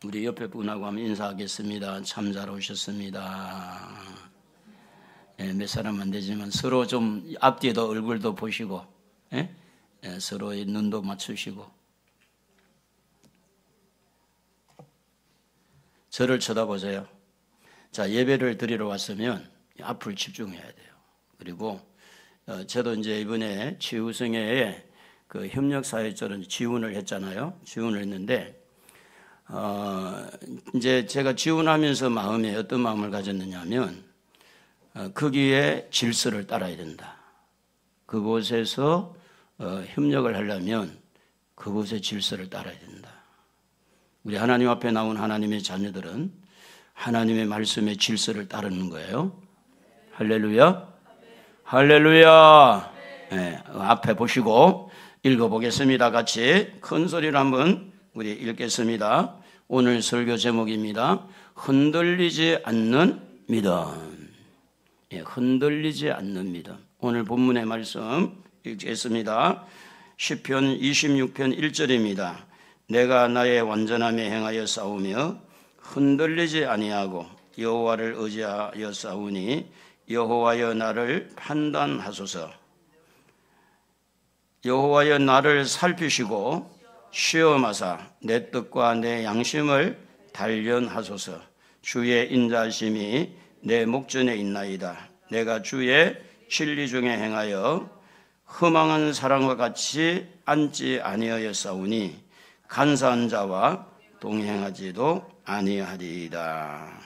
우리 옆에 분하고 한번 인사하겠습니다. 참 잘 오셨습니다. 몇 사람 안 되지만 서로 좀 앞뒤에도 얼굴도 보시고 서로의 눈도 맞추시고 저를 쳐다보세요. 자, 예배를 드리러 왔으면 앞을 집중해야 돼요. 그리고 저도 이제 이번에 치유성회에 그 협력사회처럼 지원을 했잖아요. 지원을 했는데 이제 제가 지원하면서 마음에 어떤 마음을 가졌느냐면 거기에 질서를 따라야 된다. 그곳에서 협력을 하려면 그곳의 질서를 따라야 된다. 우리 하나님 앞에 나온 하나님의 자녀들은 하나님의 말씀의 질서를 따르는 거예요. 할렐루야. 할렐루야. 네, 앞에 보시고 읽어보겠습니다. 같이 큰 소리로 한번 우리 읽겠습니다. 오늘 설교 제목입니다. 흔들리지 않는 믿음. 예, 흔들리지 않는 믿음. 오늘 본문의 말씀 읽겠습니다. 시편 26편 1절입니다. 내가 나의 완전함에 행하여 싸우며 흔들리지 아니하고 여호와를 의지하여 싸우니 여호와여 나를 판단하소서. 여호와여 나를 살피시고 시험하사 내 뜻과 내 양심을 단련하소서. 주의 인자심이 내 목전에 있나이다. 내가 주의 진리 중에 행하여 허망한 사람과 같이 앉지 아니하였사오니 간사한 자와 동행하지도 아니하리이다.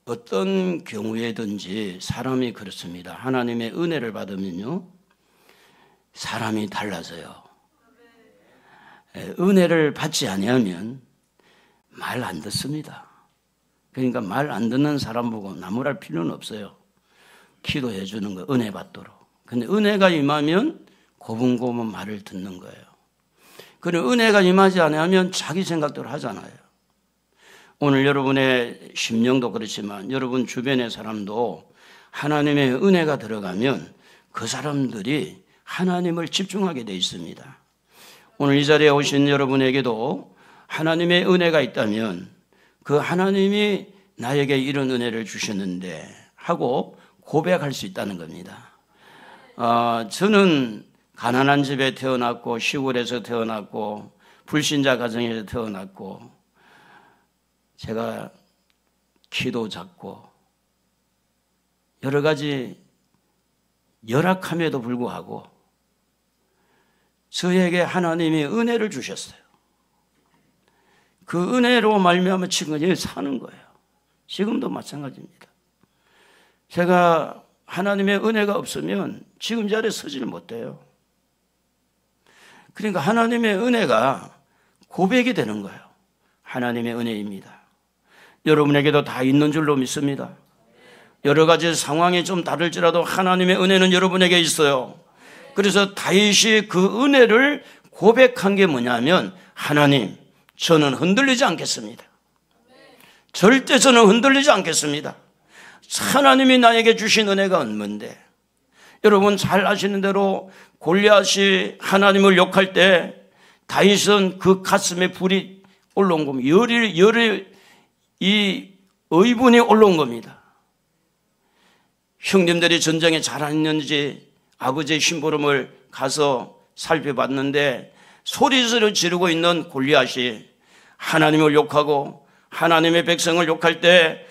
어떤 경우에든지 사람이 그렇습니다. 하나님의 은혜를 받으면요 사람이 달라져요. 은혜를 받지 아니하면 말 안 듣습니다. 그러니까 말 안 듣는 사람 보고 나무랄 필요는 없어요. 기도해 주는 거 은혜 받도록. 근데 은혜가 임하면 고분고분 말을 듣는 거예요. 그리고 은혜가 임하지 않으면 자기 생각대로 하잖아요. 오늘 여러분의 심령도 그렇지만 여러분 주변의 사람도 하나님의 은혜가 들어가면 그 사람들이 하나님을 집중하게 되어 있습니다. 오늘 이 자리에 오신 여러분에게도 하나님의 은혜가 있다면 그 하나님이 나에게 이런 은혜를 주셨는데 하고 고백할 수 있다는 겁니다. 저는 가난한 집에 태어났고 시골에서 태어났고 불신자 가정에서 태어났고 제가 키도 작고 여러 가지 열악함에도 불구하고 저에게 하나님이 은혜를 주셨어요. 그 은혜로 말미암아 지금 여기 사는 거예요. 지금도 마찬가지입니다. 제가 하나님의 은혜가 없으면 지금 자리에 서지를 못해요. 그러니까 하나님의 은혜가 고백이 되는 거예요. 하나님의 은혜입니다. 여러분에게도 다 있는 줄로 믿습니다. 여러 가지 상황이 좀 다를지라도 하나님의 은혜는 여러분에게 있어요. 그래서 다윗이 그 은혜를 고백한 게 뭐냐면 하나님, 저는 흔들리지 않겠습니다. 절대 저는 흔들리지 않겠습니다. 하나님이 나에게 주신 은혜가 얼마인데 여러분 잘 아시는 대로 골리앗이 하나님을 욕할 때 다윗은 그 가슴에 불이 올라온 겁니다. 이 의분이 올라온 겁니다. 형님들이 전쟁에 잘했는지 아버지의 심부름을 가서 살펴봤는데 소리를 지르고 있는 골리앗이 하나님을 욕하고 하나님의 백성을 욕할 때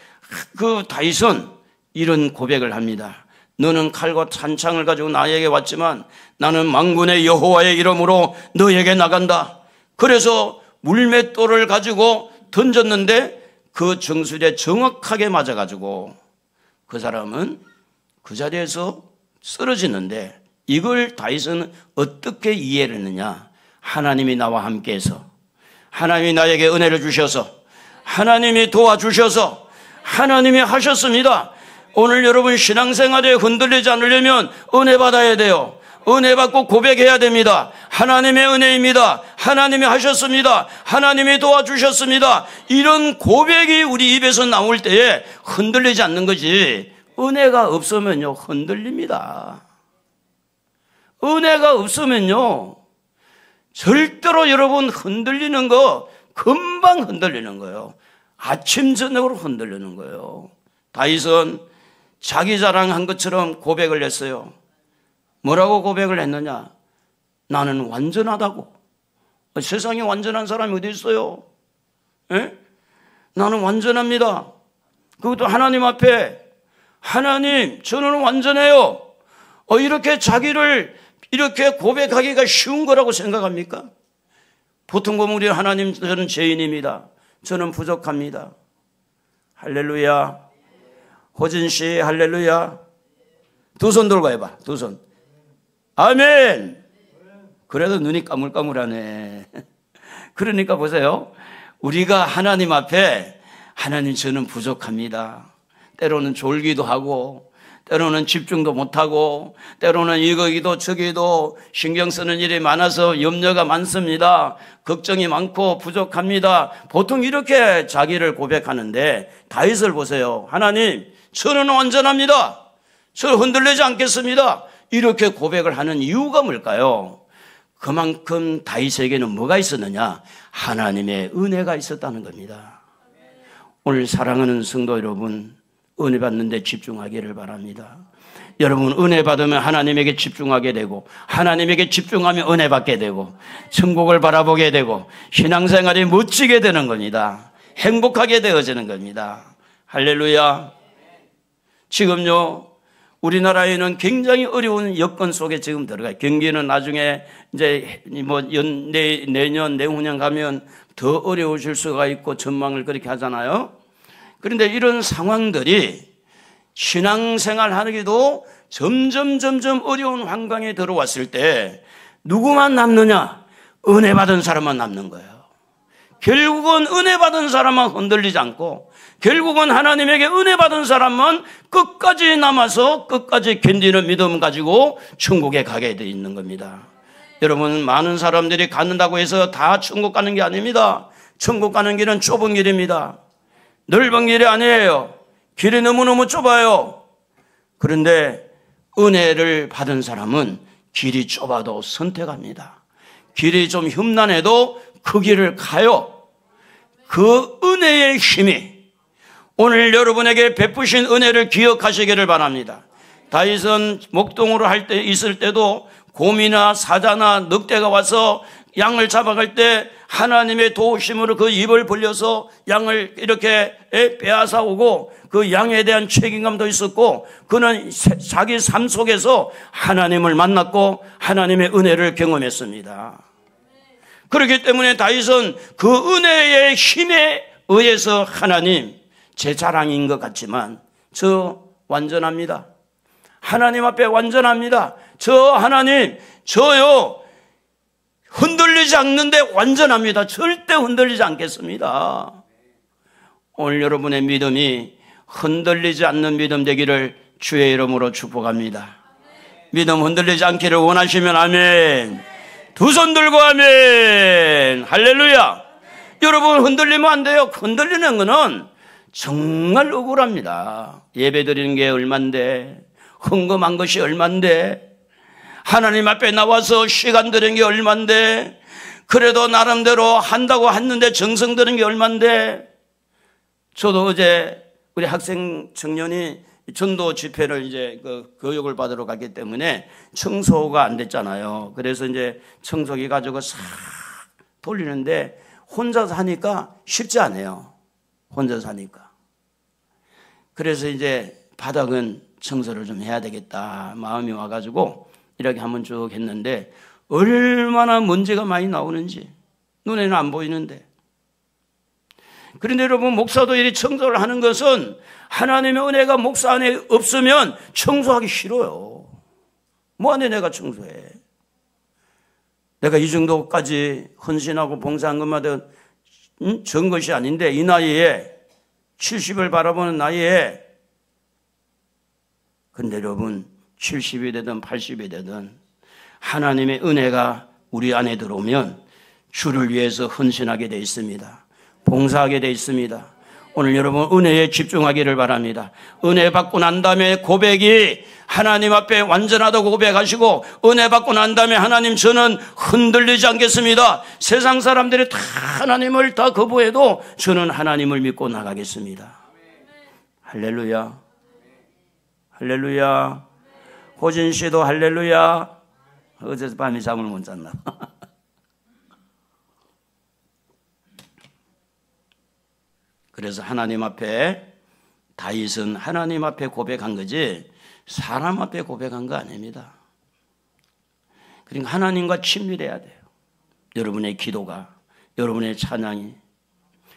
그 다윗은 이런 고백을 합니다. 너는 칼과 탄창을 가지고 나에게 왔지만 나는 만군의 여호와의 이름으로 너에게 나간다. 그래서 물맷돌을 가지고 던졌는데 그 정수리에 정확하게 맞아가지고 그 사람은 그 자리에서 쓰러지는데 이걸 다윗은 어떻게 이해를 했느냐. 하나님이 나와 함께해서 하나님이 나에게 은혜를 주셔서 하나님이 도와주셔서 하나님이 하셨습니다. 오늘 여러분 신앙생활에 흔들리지 않으려면 은혜 받아야 돼요. 은혜 받고 고백해야 됩니다. 하나님의 은혜입니다. 하나님이 하셨습니다. 하나님이 도와주셨습니다. 이런 고백이 우리 입에서 나올 때에 흔들리지 않는 거지. 은혜가 없으면요 흔들립니다. 은혜가 없으면요 절대로 여러분 흔들리는 거 금방 흔들리는 거예요. 아침 저녁으로 흔들리는 거예요. 다윗은 자기 자랑한 것처럼 고백을 했어요. 뭐라고 고백을 했느냐? 나는 완전하다고. 세상에 완전한 사람이 어디 있어요? 에? 나는 완전합니다. 그것도 하나님 앞에. 하나님, 저는 완전해요. 이렇게 자기를 이렇게 고백하기가 쉬운 거라고 생각합니까? 보통 보면 우리 하나님, 저는 죄인입니다. 저는 부족합니다. 할렐루야. 호진 씨, 할렐루야. 두 손 들고 해봐. 두 손. 아멘. 그래도 눈이 까물까물하네. 그러니까 보세요. 우리가 하나님 앞에 하나님, 저는 부족합니다. 때로는 졸기도 하고, 때로는 집중도 못하고, 때로는 이거기도 저기도 신경 쓰는 일이 많아서 염려가 많습니다. 걱정이 많고 부족합니다. 보통 이렇게 자기를 고백하는데 다윗을 보세요. 하나님, 저는 완전합니다. 저는 흔들리지 않겠습니다. 이렇게 고백을 하는 이유가 뭘까요? 그만큼 다윗에게는 뭐가 있었느냐? 하나님의 은혜가 있었다는 겁니다. 오늘 사랑하는 성도 여러분, 은혜 받는 데 집중하기를 바랍니다. 여러분, 은혜 받으면 하나님에게 집중하게 되고, 하나님에게 집중하면 은혜 받게 되고, 천국을 바라보게 되고, 신앙생활이 멋지게 되는 겁니다. 행복하게 되어지는 겁니다. 할렐루야. 지금요, 우리나라에는 굉장히 어려운 여건 속에 지금 들어가요. 경기는 나중에 이제 내년, 내후년 가면 더 어려우실 수가 있고 전망을 그렇게 하잖아요. 그런데 이런 상황들이 신앙생활 하기도 점점 어려운 환경에 들어왔을 때 누구만 남느냐? 은혜 받은 사람만 남는 거예요. 결국은 은혜 받은 사람만 흔들리지 않고, 결국은 하나님에게 은혜 받은 사람만 끝까지 남아서 끝까지 견디는 믿음 가지고 천국에 가게 돼 있는 겁니다. 여러분, 많은 사람들이 갖는다고 해서 다 천국 가는 게 아닙니다. 천국 가는 길은 좁은 길입니다. 넓은 길이 아니에요. 길이 너무너무 좁아요. 그런데 은혜를 받은 사람은 길이 좁아도 선택합니다. 길이 좀 험난해도 그 길을 가요. 그 은혜의 힘이 오늘 여러분에게 베푸신 은혜를 기억하시기를 바랍니다. 다윗은 목동으로 있을 때도 곰이나 사자나 늑대가 와서 양을 잡아갈 때 하나님의 도우심으로 그 입을 벌려서 양을 이렇게 빼앗아 오고, 그 양에 대한 책임감도 있었고, 그는 자기 삶 속에서 하나님을 만났고 하나님의 은혜를 경험했습니다. 그렇기 때문에 다윗은 그 은혜의 힘에 의해서 하나님, 제 자랑인 것 같지만 저 완전합니다. 하나님 앞에 완전합니다. 저 하나님, 저요 흔들리지 않는데 완전합니다. 절대 흔들리지 않겠습니다. 오늘 여러분의 믿음이 흔들리지 않는 믿음 되기를 주의 이름으로 축복합니다. 믿음 흔들리지 않기를 원하시면 아멘. 두 손 들고 아멘. 할렐루야. 여러분, 흔들리면 안 돼요. 흔들리는 거는 정말 억울합니다. 예배 드리는 게 얼만데, 헌금한 것이 얼만데, 하나님 앞에 나와서 시간 드는 게 얼만데, 그래도 나름대로 한다고 했는데 정성 드는 게 얼만데. 저도 어제 우리 학생 청년이 전도 집회를 이제 교육을 받으러 갔기 때문에 청소가 안 됐잖아요. 그래서 이제 청소기 가지고 싹 돌리는데 혼자서 하니까 쉽지 않아요. 혼자서 하니까. 그래서 이제 바닥은 청소를 좀 해야 되겠다 마음이 와가지고 이렇게 한번 쭉 했는데 얼마나 먼지가 많이 나오는지 눈에는 안 보이는데. 그런데 여러분, 목사도 이렇게 청소를 하는 것은 하나님의 은혜가 목사 안에 없으면 청소하기 싫어요. 뭐하네 내가 청소해. 내가 이 정도까지 헌신하고 봉사한 것마다 전 것이 아닌데, 이 나이에 70을 바라보는 나이에. 근데 여러분, 70이 되든 80이 되든 하나님의 은혜가 우리 안에 들어오면 주를 위해서 헌신하게 되어 있습니다. 봉사하게 되어 있습니다. 오늘 여러분 은혜에 집중하기를 바랍니다. 은혜 받고 난 다음에 고백이 하나님 앞에 완전하다고 고백하시고, 은혜 받고 난 다음에 하나님 저는 흔들리지 않겠습니다. 세상 사람들이 다 하나님을 다 거부해도 저는 하나님을 믿고 나가겠습니다. 할렐루야. 할렐루야. 호진 씨도 할렐루야. 어젯밤에 잠을 못 잤나? 그래서 하나님 앞에, 다윗은 하나님 앞에 고백한 거지 사람 앞에 고백한 거 아닙니다. 그러니까 하나님과 친밀해야 돼요. 여러분의 기도가, 여러분의 찬양이.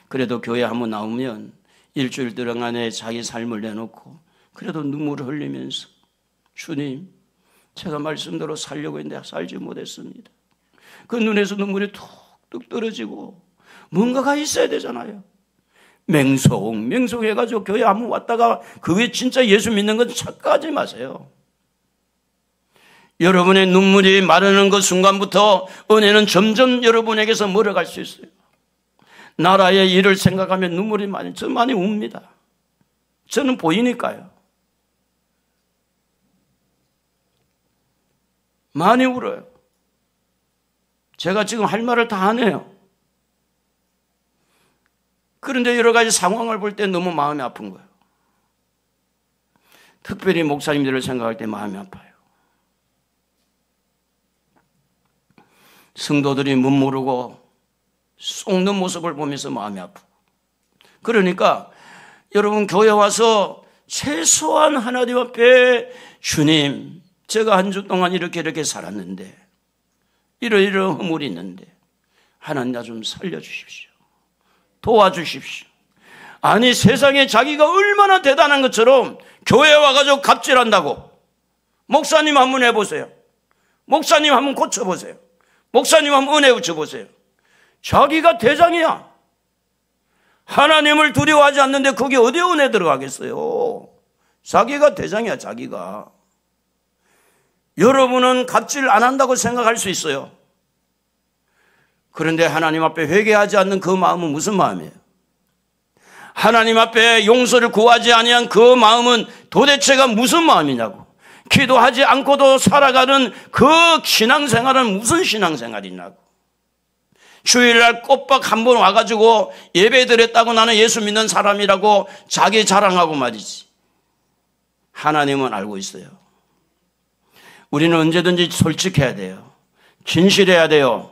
그래도 교회 한번 나오면 일주일 동안에 자기 삶을 내놓고 그래도 눈물을 흘리면서, 주님, 제가 말씀대로 살려고 했는데 살지 못했습니다. 그 눈에서 눈물이 툭툭 떨어지고 뭔가가 있어야 되잖아요. 맹송해가지고 교회 한번 왔다가 그게 진짜 예수 믿는 건 착각하지 마세요. 여러분의 눈물이 마르는 그 순간부터 은혜는 점점 여러분에게서 멀어갈 수 있어요. 나라의 일을 생각하면 눈물이 많이 웁니다. 저는 보이니까요. 많이 울어요. 제가 지금 할 말을 다 안 해요. 그런데 여러 가지 상황을 볼 때 너무 마음이 아픈 거예요. 특별히 목사님들을 생각할 때 마음이 아파요. 성도들이 멋모르고 속는 모습을 보면서 마음이 아프고. 그러니까 여러분 교회 와서 최소한 하나님 앞에, 주님, 제가 한 주 동안 이렇게 살았는데 이러이러한 허물이 있는데 하나님 나 좀 살려주십시오. 도와주십시오. 아니, 세상에 자기가 얼마나 대단한 것처럼 교회에 와가지고 갑질한다고. 목사님 한번 해보세요. 목사님 한번 고쳐보세요. 목사님 한번 은혜 붙여보세요. 자기가 대장이야. 하나님을 두려워하지 않는데 거기 어디에 은혜 들어가겠어요. 자기가 대장이야, 자기가. 여러분은 갑질 안 한다고 생각할 수 있어요. 그런데 하나님 앞에 회개하지 않는 그 마음은 무슨 마음이에요? 하나님 앞에 용서를 구하지 아니한 그 마음은 도대체가 무슨 마음이냐고. 기도하지 않고도 살아가는 그 신앙생활은 무슨 신앙생활이냐고. 주일날 꼬박 한 번 와가지고 예배 드렸다고 나는 예수 믿는 사람이라고 자기 자랑하고 말이지. 하나님은 알고 있어요. 우리는 언제든지 솔직해야 돼요. 진실해야 돼요.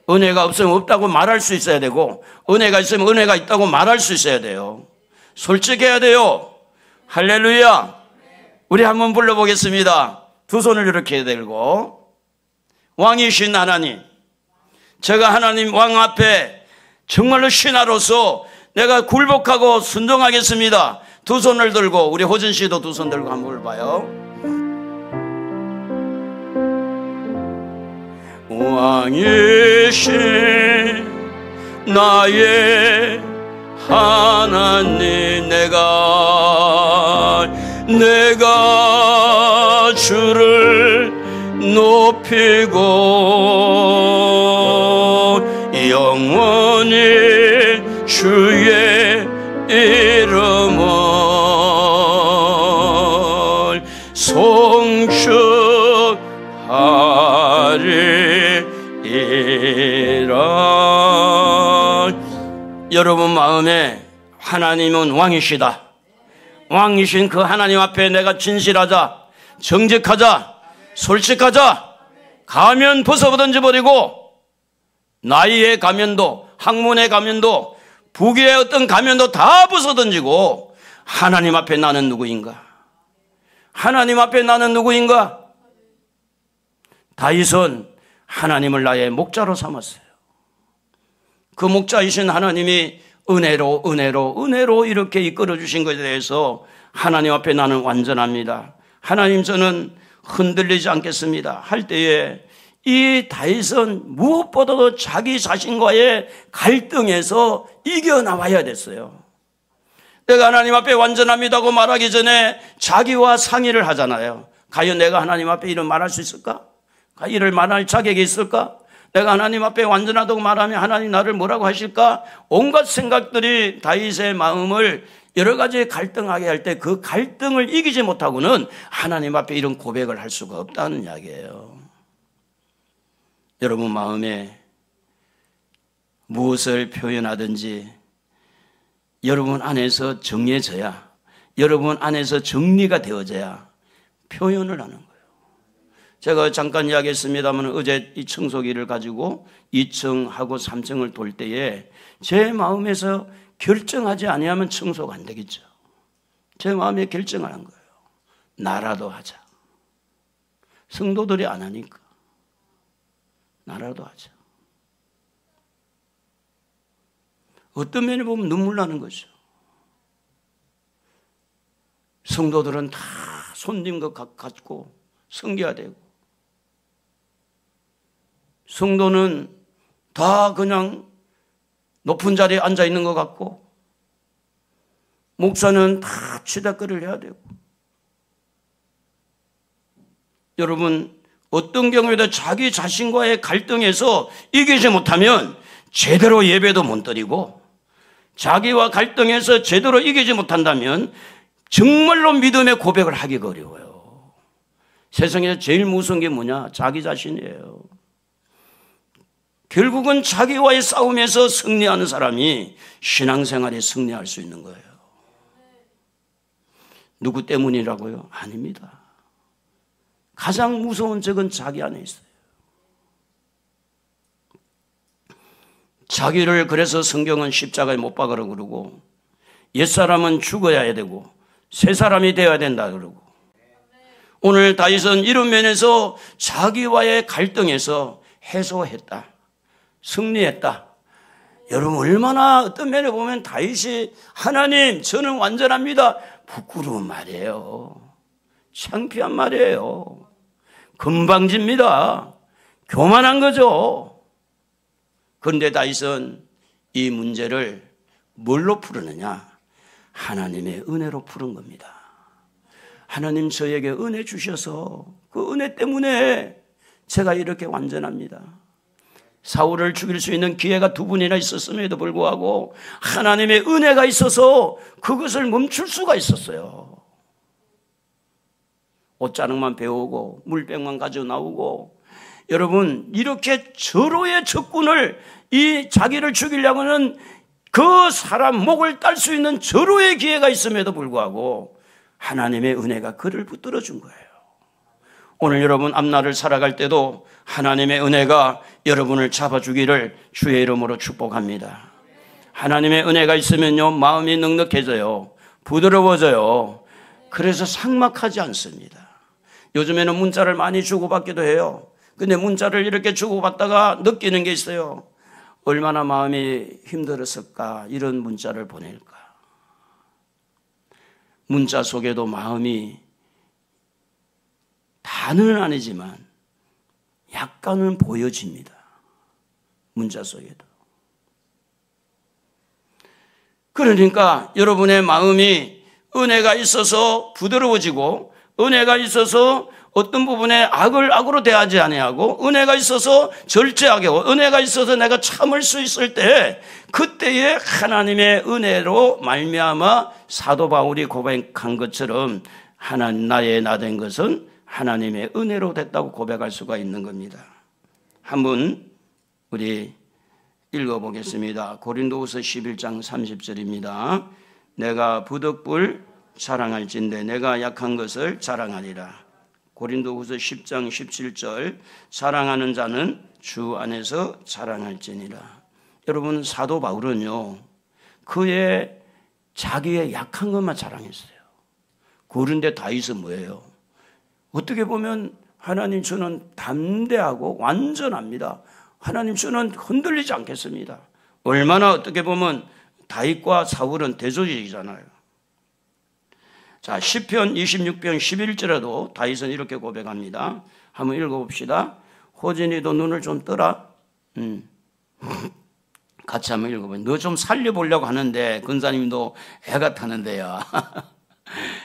은혜가 없으면 없다고 말할 수 있어야 되고, 은혜가 있으면 은혜가 있다고 말할 수 있어야 돼요. 솔직해야 돼요. 할렐루야. 우리 한번 불러보겠습니다. 두 손을 이렇게 들고, 왕이신 하나님, 제가 하나님 왕 앞에 정말로 신하로서 내가 굴복하고 순종하겠습니다. 두 손을 들고, 우리 호진 씨도 두 손 들고 한번 봐요. 왕이신 나의 하나님, 내가 주를 높이고 영원히 주의 이름을 송축하리라. 여러분 마음에 하나님은 왕이시다. 왕이신 그 하나님 앞에 내가 진실하자, 정직하자, 솔직하자. 가면 벗어던져 버리고, 나이의 가면도, 학문의 가면도, 부귀의 어떤 가면도 다 벗어던지고, 하나님 앞에 나는 누구인가? 하나님 앞에 나는 누구인가? 다윗은 하나님을 나의 목자로 삼았어요. 그 목자이신 하나님이 은혜로 이렇게 이끌어 주신 것에 대해서 하나님 앞에 나는 완전합니다. 하나님, 저는 흔들리지 않겠습니다 할 때에 이 다윗은 무엇보다도 자기 자신과의 갈등에서 이겨나와야 됐어요. 내가 하나님 앞에 완전합니다고 말하기 전에 자기와 상의를 하잖아요. 과연 내가 하나님 앞에 이런 말할 수 있을까? 이를 말할 자격이 있을까? 내가 하나님 앞에 완전하다고 말하면 하나님 나를 뭐라고 하실까? 온갖 생각들이 다윗의 마음을 여러 가지 갈등하게 할 때 그 갈등을 이기지 못하고는 하나님 앞에 이런 고백을 할 수가 없다는 이야기예요. 여러분 마음에 무엇을 표현하든지 여러분 안에서 정해져야, 여러분 안에서 정리가 되어져야 표현을 하는 거예요. 제가 잠깐 이야기했습니다만 어제 이 청소기를 가지고 2층하고 3층을 돌 때에 제 마음에서 결정하지 아니하면 청소가 안 되겠죠. 제 마음에 결정을 한 거예요. 나라도 하자. 성도들이 안 하니까 나라도 하자. 어떤 면에 보면 눈물 나는 거죠. 성도들은 다 손님 것 같고 섬겨야 되고, 성도는 다 그냥 높은 자리에 앉아 있는 것 같고, 목사는 다 치닫거리를 해야 되고. 여러분, 어떤 경우에도 자기 자신과의 갈등에서 이기지 못하면 제대로 예배도 못 드리고, 자기와 갈등해서 제대로 이기지 못한다면 정말로 믿음의 고백을 하기가 어려워요. 세상에서 제일 무서운 게 뭐냐? 자기 자신이에요. 결국은 자기와의 싸움에서 승리하는 사람이 신앙생활에 승리할 수 있는 거예요. 누구 때문이라고요? 아닙니다. 가장 무서운 적은 자기 안에 있어요. 자기를 그래서 성경은 십자가에 못 박으라고 그러고, 옛사람은 죽어야 되고 새 사람이 되어야 된다 그러고, 오늘 다윗은 이런 면에서 자기와의 갈등에서 해소했다, 승리했다. 여러분 얼마나 어떤 면에 보면 다윗이 하나님 저는 완전합니다, 부끄러운 말이에요. 창피한 말이에요. 건방집니다. 교만한 거죠. 그런데 다윗은 이 문제를 뭘로 풀었느냐? 하나님의 은혜로 푸른 겁니다. 하나님 저에게 은혜 주셔서 그 은혜 때문에 제가 이렇게 완전합니다. 사울을 죽일 수 있는 기회가 2번이나 있었음에도 불구하고 하나님의 은혜가 있어서 그것을 멈출 수가 있었어요. 옷자락만 배우고 물병만 가져 나오고, 여러분 이렇게 절호의 적군을, 이 자기를 죽이려고는 그 사람 목을 딸 수 있는 절호의 기회가 있음에도 불구하고 하나님의 은혜가 그를 붙들어 준 거예요. 오늘 여러분 앞날을 살아갈 때도 하나님의 은혜가 여러분을 잡아주기를 주의 이름으로 축복합니다. 하나님의 은혜가 있으면요 마음이 넉넉해져요. 부드러워져요. 그래서 삭막하지 않습니다. 요즘에는 문자를 많이 주고받기도 해요. 근데 문자를 이렇게 주고받다가 느끼는 게 있어요. 얼마나 마음이 힘들었을까, 이런 문자를 보낼까. 문자 속에도 마음이 다는 아니지만 약간은 보여집니다. 문자 속에도. 그러니까 여러분의 마음이 은혜가 있어서 부드러워지고, 은혜가 있어서 어떤 부분에 악을 악으로 대하지 아니하고, 은혜가 있어서 절제하게 하고, 은혜가 있어서 내가 참을 수 있을 때, 그때에 하나님의 은혜로 말미암아 사도 바울이 고백한 것처럼 하나님 나의 나 된 것은 하나님의 은혜로 됐다고 고백할 수가 있는 겁니다. 한번 우리 읽어보겠습니다. 고린도후서 11장 30절입니다. 내가 부득불 자랑할진대 내가 약한 것을 자랑하리라. 고린도후서 10장 17절 사랑하는 자는 주 안에서 자랑할지니라. 여러분 사도 바울은요 그의 자기의 약한 것만 자랑했어요. 그런데 다윗은 뭐예요? 어떻게 보면 하나님 저는 담대하고 완전합니다. 하나님 저는 흔들리지 않겠습니다. 얼마나 어떻게 보면 다윗과 사울은 대조적이잖아요. 자, 시편 26편 11절에도 다윗은 이렇게 고백합니다. 한번 읽어봅시다. 호진이도 눈을 좀 떠라. 같이 한번 읽어보세요. 너 좀 살려보려고 하는데 근사님도 애가 타는데요.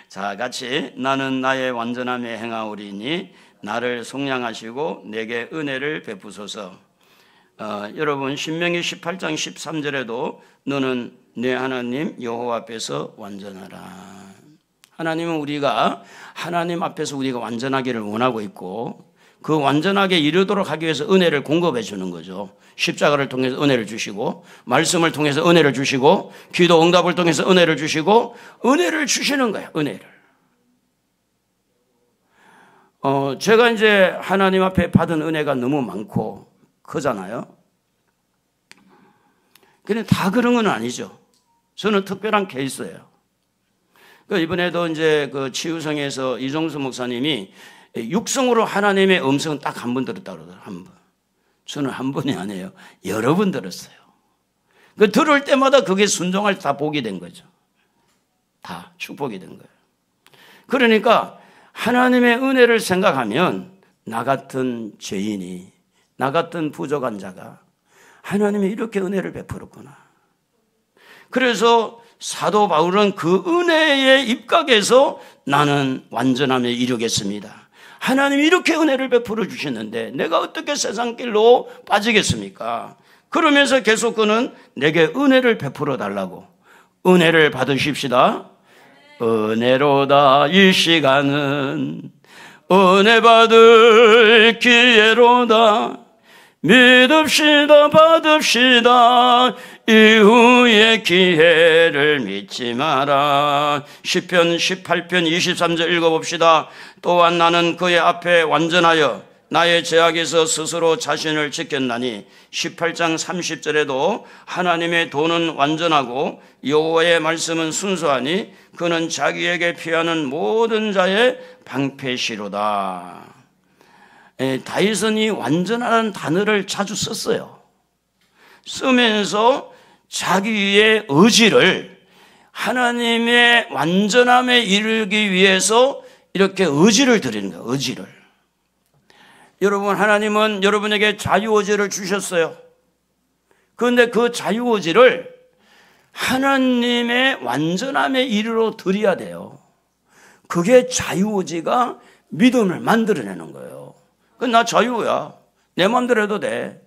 자, 같이 나는 나의 완전함에 행하오리니 나를 속량하시고 내게 은혜를 베푸소서. 여러분 신명기 18장 13절에도 너는 내 하나님 여호와 앞에서 완전하라. 하나님은 우리가 하나님 앞에서 우리가 완전하기를 원하고 있고 그 완전하게 이르도록 하기 위해서 은혜를 공급해 주는 거죠. 십자가를 통해서 은혜를 주시고 말씀을 통해서 은혜를 주시고 기도 응답을 통해서 은혜를 주시고 은혜를 주시는 거예요. 은혜를. 제가 이제 하나님 앞에 받은 은혜가 너무 많고 크잖아요. 근데 다 그런 건 아니죠. 저는 특별한 케이스예요. 이번에도 이제 그 치유성에서 이종수 목사님이 육성으로 하나님의 음성은 딱 한 번 들었다고 그러더라고요. 한 번. 저는 한 번이 아니에요. 여러 번 들었어요. 그 들을 때마다 그게 순종할 때 다 복이 된 거죠. 다 축복이 된 거예요. 그러니까 하나님의 은혜를 생각하면 나 같은 죄인이, 나 같은 부족한 자가 하나님이 이렇게 은혜를 베풀었구나. 그래서 사도 바울은 그 은혜의 입각에서 나는 완전함에 이르겠습니다. 하나님이 이렇게 은혜를 베풀어 주시는데 내가 어떻게 세상 길로 빠지겠습니까? 그러면서 계속 그는 내게 은혜를 베풀어 달라고. 은혜를 받으십시다. 은혜로다 이 시간은 은혜 받을 기회로다. 믿읍시다 받읍시다 이후의 기회를 믿지 마라. 시편 18편 23절 읽어봅시다. 또한 나는 그의 앞에 완전하여 나의 죄악에서 스스로 자신을 지켰나니 18장 30절에도 하나님의 도는 완전하고 여호와의 말씀은 순수하니 그는 자기에게 피하는 모든 자의 방패시로다. 다윗은 이 완전하다는 단어를 자주 썼어요. 쓰면서 자기의 의지를 하나님의 완전함에 이르기 위해서 이렇게 의지를 드리는 거예요. 의지를. 여러분, 하나님은 여러분에게 자유의지를 주셨어요. 그런데 그 자유의지를 하나님의 완전함에 이르러 드려야 돼요. 그게 자유의지가 믿음을 만들어내는 거예요. 나 자유야. 내 마음대로 해도 돼.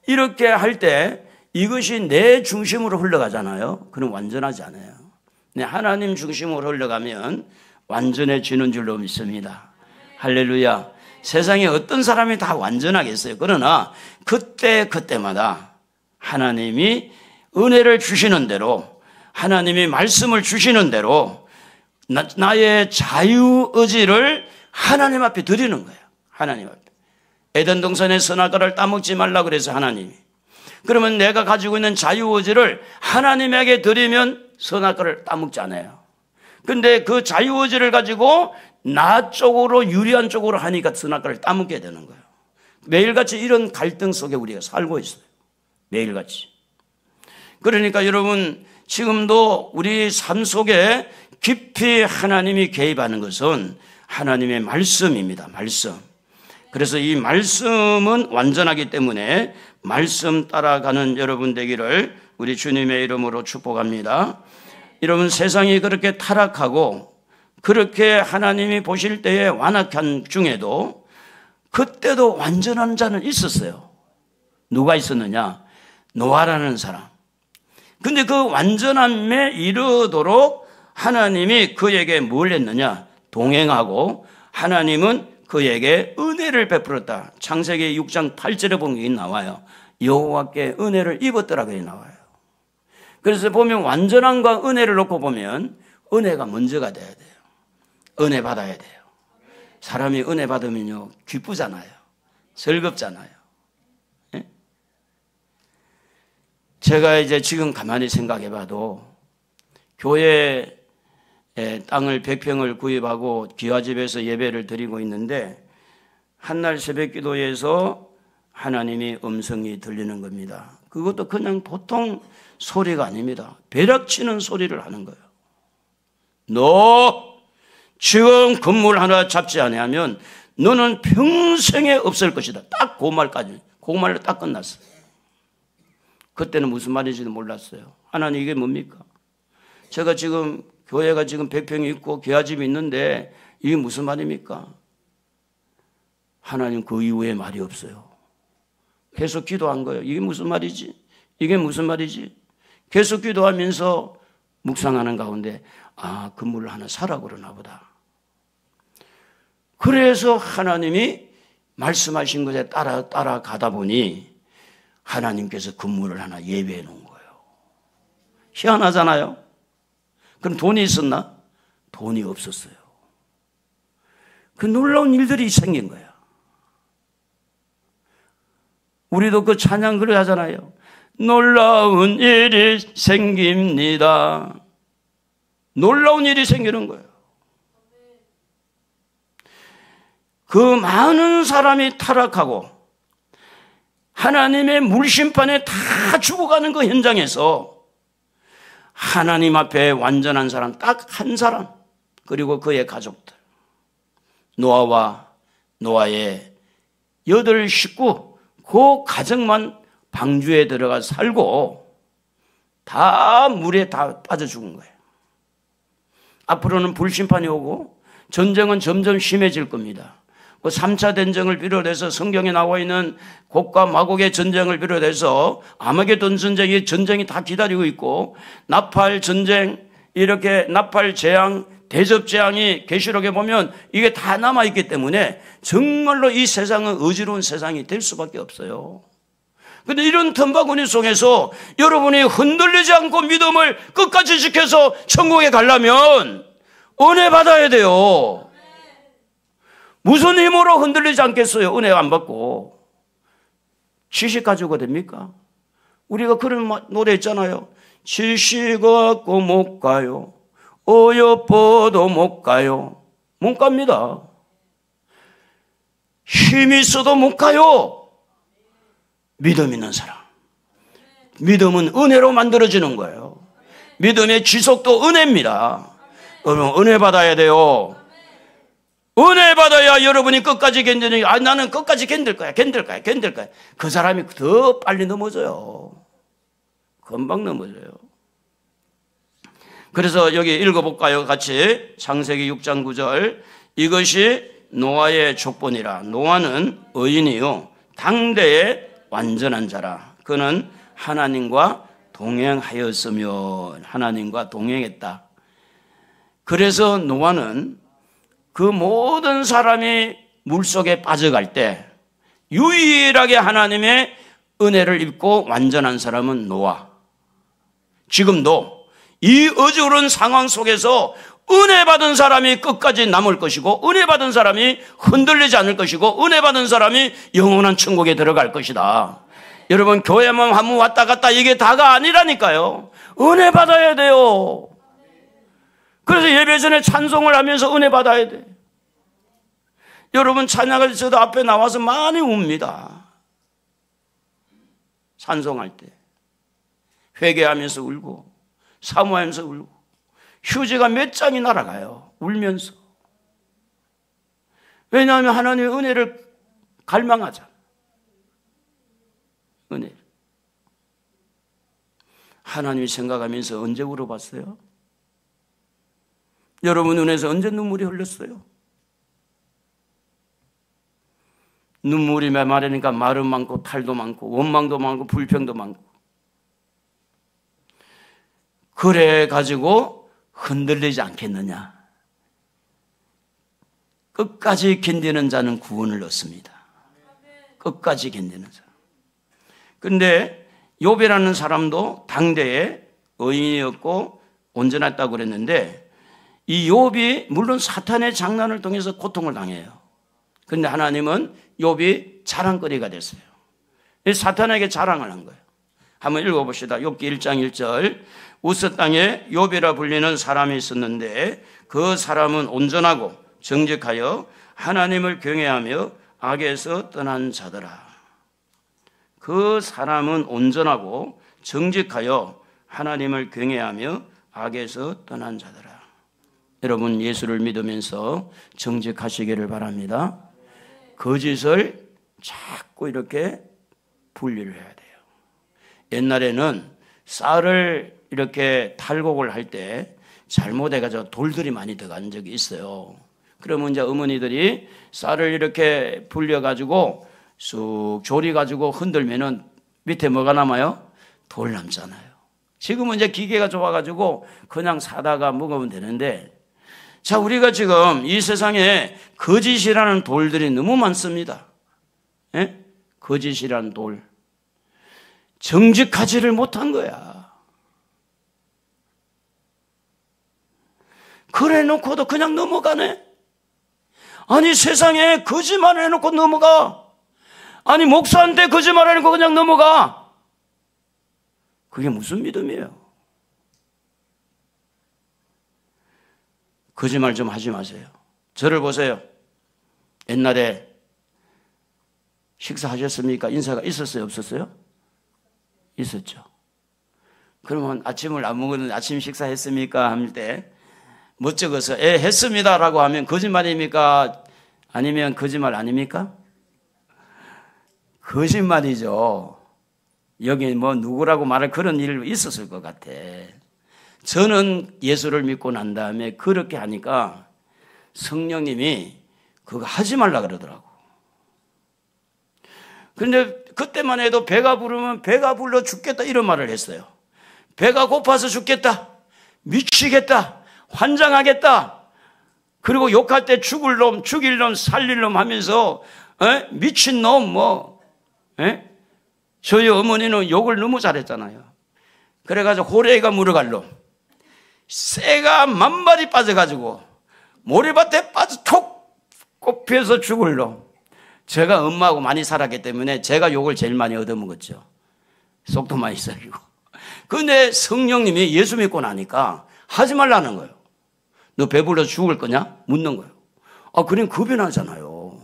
이렇게 할 때 이것이 내 중심으로 흘러가잖아요. 그럼 완전하지 않아요. 하나님 중심으로 흘러가면 완전해지는 줄로 믿습니다. 할렐루야. 세상에 어떤 사람이 다 완전하겠어요. 그러나 그때마다 하나님이 은혜를 주시는 대로 하나님이 말씀을 주시는 대로 나의 자유의지를 하나님 앞에 드리는 거예요. 하나님 앞에. 에덴 동산의 선악과를 따먹지 말라 그래서 하나님이. 그러면 내가 가지고 있는 자유의지를 하나님에게 드리면 선악과를 따먹지 않아요. 근데 그 자유의지를 가지고 나 쪽으로 유리한 쪽으로 하니까 선악과를 따먹게 되는 거예요. 매일같이 이런 갈등 속에 우리가 살고 있어요. 매일같이. 그러니까 여러분 지금도 우리 삶 속에 깊이 하나님이 개입하는 것은 하나님의 말씀입니다. 말씀. 그래서 이 말씀은 완전하기 때문에 말씀 따라가는 여러분 되기를 우리 주님의 이름으로 축복합니다. 여러분 세상이 그렇게 타락하고 그렇게 하나님이 보실 때에 완악한 중에도 그때도 완전한 자는 있었어요. 누가 있었느냐? 노아라는 사람. 근데 그 완전함에 이르도록 하나님이 그에게 뭘 했느냐? 동행하고 하나님은 그에게 은혜를 베풀었다. 창세기 6장 8절에 보면 이게 나와요. 여호와께 은혜를 입었더라고 나와요. 그래서 보면 완전함과 은혜를 놓고 보면 은혜가 먼저가 돼야 돼요. 은혜 받아야 돼요. 사람이 은혜 받으면요 기쁘잖아요. 즐겁잖아요. 예? 제가 이제 지금 가만히 생각해 봐도 교회 땅을 100평을 구입하고 기와집에서 예배를 드리고 있는데 한날 새벽 기도에서 하나님이 음성이 들리는 겁니다. 그것도 그냥 보통 소리가 아닙니다. 벼락치는 소리를 하는 거예요. 너 지금 건물 하나 잡지 아니하면 너는 평생에 없을 것이다. 딱 그 말까지. 그 말로 딱 끝났어요. 그때는 무슨 말인지도 몰랐어요. 하나님 이게 뭡니까? 제가 지금 교회가 지금 100평이 있고 기와집이 있는데 이게 무슨 말입니까? 하나님 그 이후에 말이 없어요. 계속 기도한 거예요. 이게 무슨 말이지? 이게 무슨 말이지? 계속 기도하면서 묵상하는 가운데 그물을 하나 사라 그러나 보다. 그래서 하나님이 말씀하신 것에 따라가다 보니 하나님께서 그물을 하나 예배해 놓은 거예요. 희한하잖아요. 그럼 돈이 있었나? 돈이 없었어요. 그 놀라운 일들이 생긴 거야. 우리도 그 찬양 그래 하잖아요. 놀라운 일이 생깁니다. 놀라운 일이 생기는 거예요. 그 많은 사람이 타락하고 하나님의 물심판에 다 죽어가는 그 현장에서 하나님 앞에 완전한 사람 딱 한 사람, 그리고 그의 가족들, 노아와 노아의 8 식구, 그 가정만 방주에 들어가 살고 다 물에 다 빠져 죽은 거예요. 앞으로는 불심판이 오고 전쟁은 점점 심해질 겁니다. 3차 대전을 비롯해서 성경에 나와 있는 곡과 마곡의 전쟁을 비롯해서 아마게돈 전쟁이 다 기다리고 있고, 나팔 전쟁, 이렇게 나팔 재앙, 대접 재앙이 계시록에 보면 이게 다 남아있기 때문에 정말로 이 세상은 어지러운 세상이 될 수밖에 없어요. 그런데 이런 틈바구니 속에서 여러분이 흔들리지 않고 믿음을 끝까지 지켜서 천국에 가려면 은혜 받아야 돼요. 무슨 힘으로 흔들리지 않겠어요? 은혜 안 받고. 지식 가지고 됩니까? 우리가 그런 노래 있잖아요. 지식 갖고 못 가요. 어여뻐도 못 가요. 못 갑니다. 힘이 있어도 못 가요. 믿음 있는 사람. 믿음은 은혜로 만들어지는 거예요. 믿음의 지속도 은혜입니다. 여러분, 은혜 받아야 돼요. 은혜 받아야 여러분이 끝까지 견디는, 나는 끝까지 견딜 거야. 그 사람이 더 빨리 넘어져요. 금방 넘어져요. 그래서 여기 읽어볼까요? 같이. 창세기 6장 9절. 이것이 노아의 족본이라. 노아는 의인이요 당대의 완전한 자라. 그는 하나님과 동행하였으며. 하나님과 동행했다. 그래서 노아는 그 모든 사람이 물속에 빠져갈 때 유일하게 하나님의 은혜를 입고 완전한 사람은 노아. 지금도 이 어지러운 상황 속에서 은혜 받은 사람이 끝까지 남을 것이고, 은혜 받은 사람이 흔들리지 않을 것이고, 은혜 받은 사람이 영원한 천국에 들어갈 것이다. 여러분, 교회만 한번 왔다 갔다 이게 다가 아니라니까요. 은혜 받아야 돼요. 그래서 예배 전에 찬송을 하면서 은혜 받아야 돼. 여러분, 찬양할 때도 앞에 나와서 많이 웁니다. 찬송할 때 회개하면서 울고 사모하면서 울고 휴지가 몇 장이 날아가요. 울면서. 왜냐하면 하나님의 은혜를 갈망하잖아. 은혜. 하나님이 생각하면서 언제 울어봤어요? 여러분 눈에서 언제 눈물이 흘렀어요? 눈물이 메마르니까 마름 많고 탈도 많고 원망도 많고 불평도 많고, 그래 가지고 흔들리지 않겠느냐. 끝까지 견디는 자는 구원을 얻습니다. 끝까지 견디는 자. 그런데 욥이라는 사람도 당대에 의인이었고 온전했다고 그랬는데, 이 욥이 물론 사탄의 장난을 통해서 고통을 당해요. 그런데 하나님은 욥이 자랑거리가 됐어요. 사탄에게 자랑을 한 거예요. 한번 읽어봅시다. 욥기 1장 1절. 우스 땅에 욥이라 불리는 사람이 있었는데 그 사람은 온전하고 정직하여 하나님을 경외하며 악에서 떠난 자더라. 그 사람은 온전하고 정직하여 하나님을 경외하며 악에서 떠난 자더라. 여러분, 예수를 믿으면서 정직하시기를 바랍니다. 거짓을 자꾸 이렇게 분리를 해야 돼요. 옛날에는 쌀을 이렇게 탈곡을 할 때 잘못해가지고 돌들이 많이 들어간 적이 있어요. 그러면 이제 어머니들이 쌀을 이렇게 불려가지고 쑥 조리가지고 흔들면은 밑에 뭐가 남아요? 돌 남잖아요. 지금은 이제 기계가 좋아가지고 그냥 사다가 먹으면 되는데, 자, 우리가 지금 이 세상에 거짓이라는 돌들이 너무 많습니다. 예? 거짓이라는 돌. 정직하지를 못한 거야. 그래 놓고도 그냥 넘어가네. 아니, 세상에 거짓말을 해놓고 넘어가. 아니, 목사한테 거짓말 해놓고 그냥 넘어가. 그게 무슨 믿음이에요? 거짓말 좀 하지 마세요. 저를 보세요. 옛날에 식사하셨습니까? 인사가 있었어요? 없었어요? 있었죠. 그러면 아침을 안 먹었는데 아침 식사했습니까? 할 때 멋쩍어서 예, 했습니다라고 하면 거짓말입니까? 아니면 거짓말 아닙니까? 거짓말이죠. 여기 뭐 누구라고 말할 그런 일 있었을 것 같아. 저는 예수를 믿고 난 다음에 그렇게 하니까 성령님이 그거 하지 말라 그러더라고. 그런데 그때만 해도 배가 부르면 배가 불러 죽겠다 이런 말을 했어요. 배가 고파서 죽겠다, 미치겠다, 환장하겠다. 그리고 욕할 때 죽을 놈, 죽일 놈, 살릴 놈 하면서 미친 놈 뭐. 저희 어머니는 욕을 너무 잘했잖아요. 그래가지고 호래가 물어갈 놈, 새가 만발이 빠져가지고 모래밭에 빠져 톡 꼽혀서 죽을 놈. 제가 엄마하고 많이 살았기 때문에 제가 욕을 제일 많이 얻어먹었죠. 속도 많이 썩이고. 근데 성령님이 예수 믿고 나니까 하지 말라는 거예요. 너 배불러 죽을 거냐? 묻는 거예요. 아, 그럼 급여나잖아요.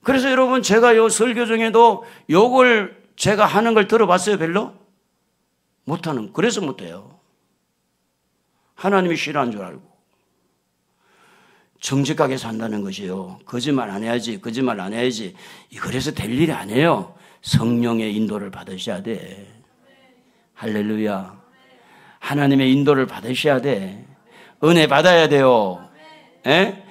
그래서 여러분, 제가 요 설교 중에도 욕을 제가 하는 걸 들어봤어요? 별로? 못하는, 그래서 못해요. 하나님이 싫어하는 줄 알고. 정직하게 산다는 것이요. 거짓말 안 해야지, 거짓말 안 해야지. 그래서 될 일이 아니에요. 성령의 인도를 받으셔야 돼. 할렐루야. 하나님의 인도를 받으셔야 돼. 은혜 받아야 돼요. 에?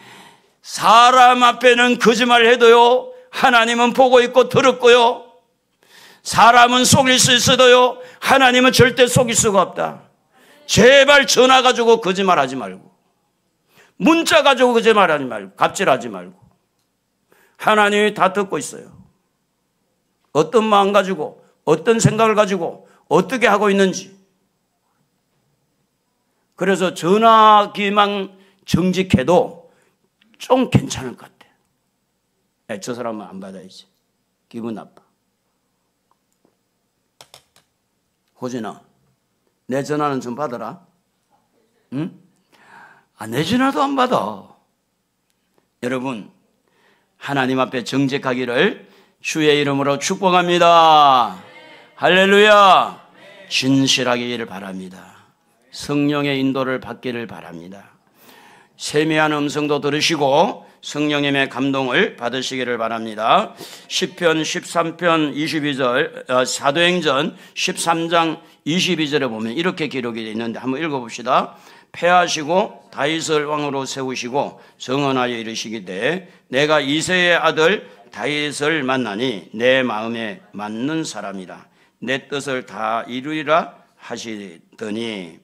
사람 앞에는 거짓말을 해도요, 하나님은 보고 있고 들었고요. 사람은 속일 수 있어도요, 하나님은 절대 속일 수가 없다. 제발 전화 가지고 거짓말하지 말고, 문자 가지고 거짓말하지 말고, 갑질하지 말고. 하나님이 다 듣고 있어요. 어떤 마음 가지고, 어떤 생각을 가지고, 어떻게 하고 있는지. 그래서 전화기만 정직해도 좀 괜찮을 것 같아. 저 사람은 안 받아야지. 기분 나빠. 호진아, 내 전화는 좀 받아라. 응? 아, 내 전화도 안 받아. 여러분, 하나님 앞에 정직하기를 주의 이름으로 축복합니다. 할렐루야. 진실하기를 바랍니다. 성령의 인도를 받기를 바랍니다. 세미한 음성도 들으시고 성령님의 감동을 받으시기를 바랍니다. 시편 13편 22절, 사도행전 13장 22절에 보면 이렇게 기록이 되어 있는데 한번 읽어봅시다. 패하시고 다윗을 왕으로 세우시고 정언하여 이르시기되 내가 이새의 아들 다윗을 만나니 내 마음에 맞는 사람이라 내 뜻을 다 이루리라 하시더니,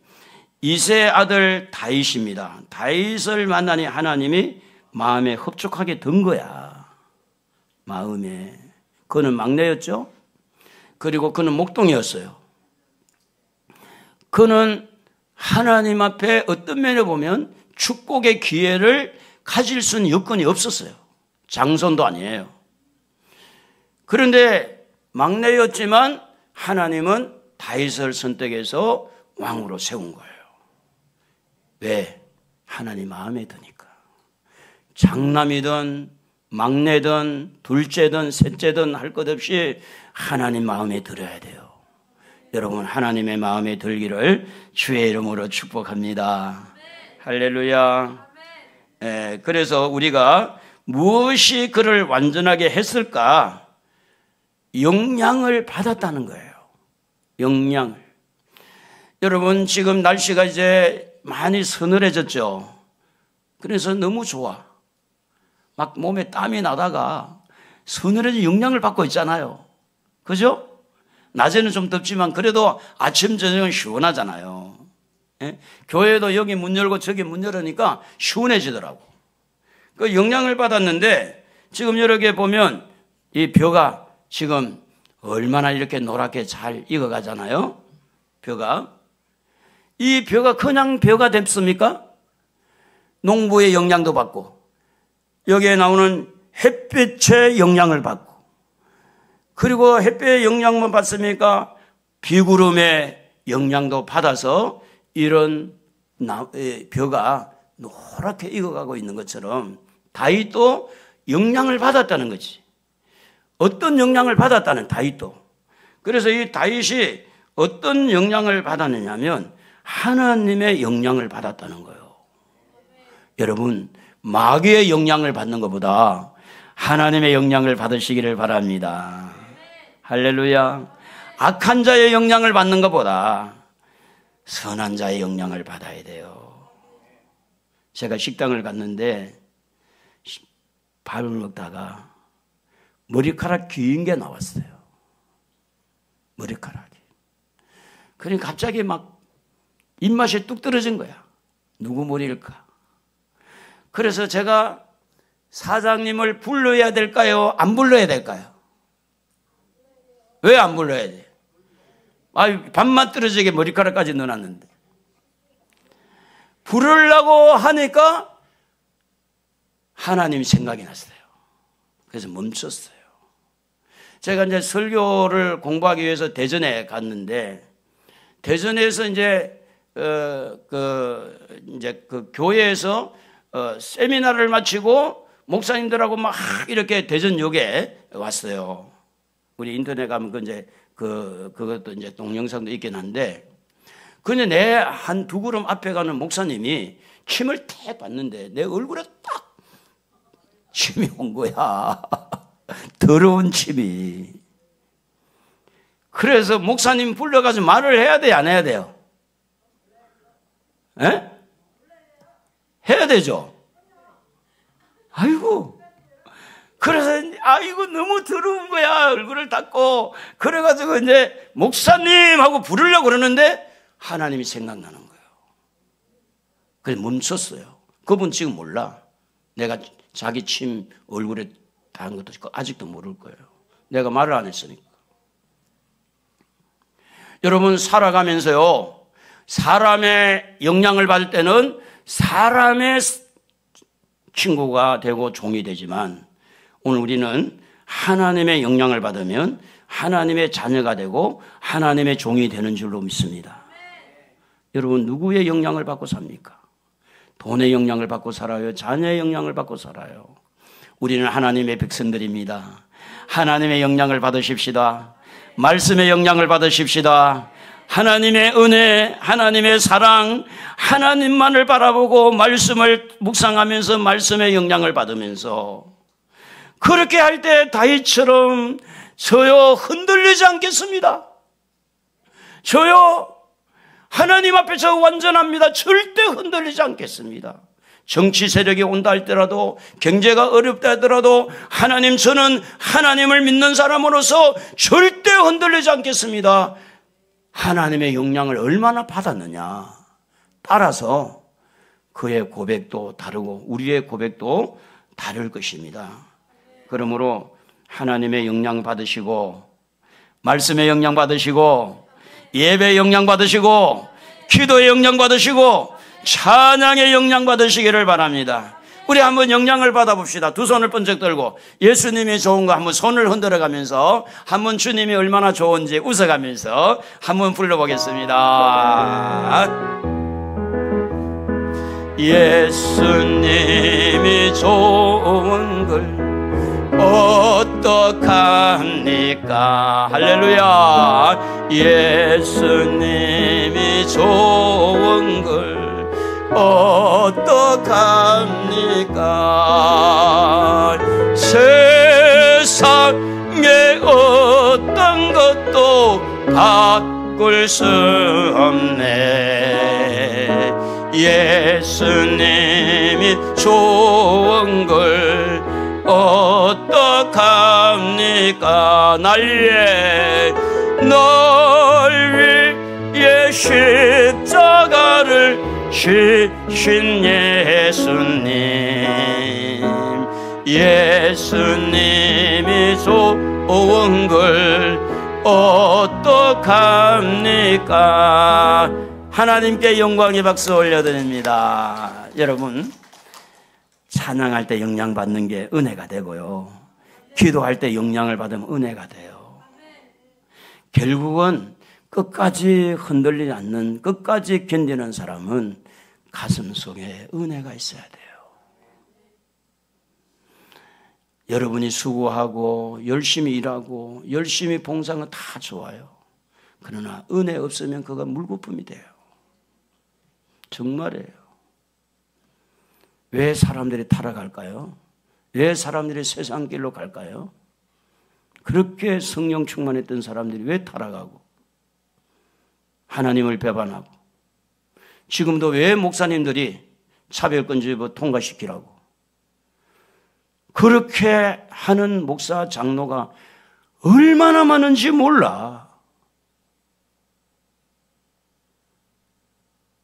이새의 아들 다윗입니다. 다윗을 만나니 하나님이 마음에 흡족하게 든 거야. 마음에. 그는 막내였죠. 그리고 그는 목동이었어요. 그는 하나님 앞에 어떤 면에 보면 축복의 기회를 가질 수 있는 여건이 없었어요. 장손도 아니에요. 그런데 막내였지만 하나님은 다윗을 선택해서 왕으로 세운 거예요. 왜? 하나님 마음에 드니까. 장남이든 막내든 둘째든 셋째든 할 것 없이 하나님 마음에 들어야 돼요. 여러분, 하나님의 마음에 들기를 주의 이름으로 축복합니다. 할렐루야. 그래서 우리가 무엇이 그를 완전하게 했을까? 영향을 받았다는 거예요. 영향을. 여러분, 지금 날씨가 이제 많이 서늘해졌죠. 그래서 너무 좋아. 막 몸에 땀이 나다가 서늘해진 영향을 받고 있잖아요. 그죠? 낮에는 좀 덥지만 그래도 아침 저녁은 시원하잖아요. 예? 교회도 여기 문 열고 저기 문 열으니까 시원해지더라고. 그 영향을 받았는데 지금 여기 보면 이 벼가 지금 얼마나 이렇게 노랗게 잘 익어가잖아요. 벼가. 이 벼가 그냥 벼가 됐습니까? 농부의 영향도 받고 여기에 나오는 햇빛의 영향을 받고 그리고 햇빛의 영향만 받습니까? 비구름의 영향도 받아서 이런 벼가 노랗게 익어가고 있는 것처럼 다윗도 영향을 받았다는 거지. 어떤 영향을 받았다는 다윗도. 그래서 이 다윗이 어떤 영향을 받았느냐 하면 하나님의 영향을 받았다는 거예요. 여러분, 마귀의 영향을 받는 것보다 하나님의 영향을 받으시기를 바랍니다. 할렐루야. 악한 자의 영향을 받는 것보다 선한 자의 영향을 받아야 돼요. 제가 식당을 갔는데 밥을 먹다가 머리카락 긴 게 나왔어요. 머리카락이. 그러니까 갑자기 막 입맛이 뚝 떨어진 거야. 누구 머리일까? 그래서 제가 사장님을 불러야 될까요? 안 불러야 될까요? 왜 안 불러야 돼? 밥만 떨어지게 머리카락까지 넣어놨는데. 부르려고 하니까 하나님 생각이 났어요. 그래서 멈췄어요. 제가 이제 설교를 공부하기 위해서 대전에 갔는데, 대전에서 이제 그 교회에서 세미나를 마치고 목사님들하고 막 이렇게 대전역에 왔어요. 우리 인터넷 가면 그것도 이제 동영상도 있긴 한데, 근데 내 한 두 걸음 앞에 가는 목사님이 침을 탁 봤는데 내 얼굴에 딱 침이 온 거야. 더러운 침이. 그래서 목사님 불러가지고 말을 해야 돼요, 안 해야 돼요? 에? 해야 되죠? 아이고. 그래서, 아이고, 너무 더러운 거야. 얼굴을 닦고. 그래가지고 이제, 목사님! 하고 부르려고 그러는데, 하나님이 생각나는 거예요. 그래서 멈췄어요. 그분 지금 몰라. 내가 자기 침 얼굴에 닿은 것도 아직도 모를 거예요. 내가 말을 안 했으니까. 여러분, 살아가면서요, 사람의 영향을 받을 때는 사람의 친구가 되고 종이 되지만, 오늘 우리는 하나님의 영향을 받으면 하나님의 자녀가 되고 하나님의 종이 되는 줄로 믿습니다. 여러분, 누구의 영향을 받고 삽니까? 돈의 영향을 받고 살아요? 자녀의 영향을 받고 살아요? 우리는 하나님의 백성들입니다. 하나님의 영향을 받으십시다. 말씀의 영향을 받으십시다. 하나님의 은혜, 하나님의 사랑, 하나님만을 바라보고 말씀을 묵상하면서 말씀의 영향을 받으면서, 그렇게 할 때 다윗처럼 저요 흔들리지 않겠습니다. 저요 하나님 앞에 저 완전합니다. 절대 흔들리지 않겠습니다. 정치 세력이 온다 할때라도, 경제가 어렵다 하더라도 하나님, 저는 하나님을 믿는 사람으로서 절대 흔들리지 않겠습니다. 하나님의 영향을 얼마나 받았느냐 따라서 그의 고백도 다르고 우리의 고백도 다를 것입니다. 그러므로 하나님의 영향 받으시고, 말씀의 영향 받으시고, 예배의 영향 받으시고, 기도의 영향 받으시고, 찬양의 영향 받으시기를 바랍니다. 우리 한번 영향을 받아봅시다. 두 손을 번쩍 들고 예수님이 좋은 거 한번 손을 흔들어 가면서 한번 주님이 얼마나 좋은지 웃어가면서 한번 불러보겠습니다. 예수님이 좋은 걸 어떡합니까? 할렐루야. 예수님이 좋은 걸 어떡합니까? 세상에 어떤 것도 바꿀 수 없네. 예수님이 좋은 걸 어떡합니까? 합니까? 날 위해 십자가를 지신 예수님이 좋은 걸 어떡합니까? 하나님께 영광의 박수 올려드립니다. 여러분, 찬양할 때 영향 받는 게 은혜가 되고요, 기도할 때 영향을 받으면 은혜가 돼요. 결국은 끝까지 흔들리지 않는, 끝까지 견디는 사람은 가슴 속에 은혜가 있어야 돼요. 여러분이 수고하고 열심히 일하고 열심히 봉사하는 건 다 좋아요. 그러나 은혜 없으면 그건 물거품이 돼요. 정말이에요. 왜 사람들이 타락할까요? 왜 사람들이 세상 길로 갈까요? 그렇게 성령 충만했던 사람들이 왜 타락하고 하나님을 배반하고, 지금도 왜 목사님들이 차별금지 통과시키라고 그렇게 하는 목사 장로가 얼마나 많은지 몰라.